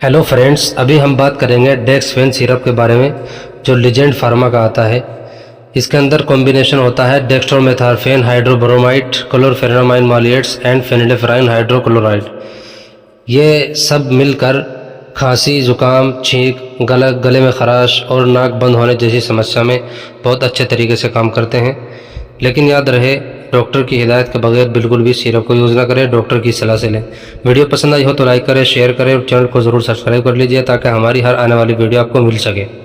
Hello friends, अभी हम बात करेंगे डेक्सफेन सिरप के बारे में जो लीजेंड फार्मा का आता है। इसके अंदर कॉम्बिनेशन होता है डेक्स्ट्रोमेथार्फेन हाइड्रोब्रोमाइड, क्लोरफेनामाइन मालिएट्स एंड फेनिलेफ्राइन हाइड्रोक्लोराइड। ये सब मिलकर खांसी, जुकाम, छींक, गले में खराश और नाक बंद होने जैसी समस्या में बहुत अच्छे तरीके से काम करते हैं। लेकिन याद रहे, डॉक्टर की हिदायत के बगैर बिल्कुल भी सिरप को यूज़ ना करें, डॉक्टर की सलाह से लें। वीडियो पसंद आई हो तो लाइक करें, शेयर करें और चैनल को ज़रूर सब्सक्राइब कर लीजिए ताकि हमारी हर आने वाली वीडियो आपको मिल सके।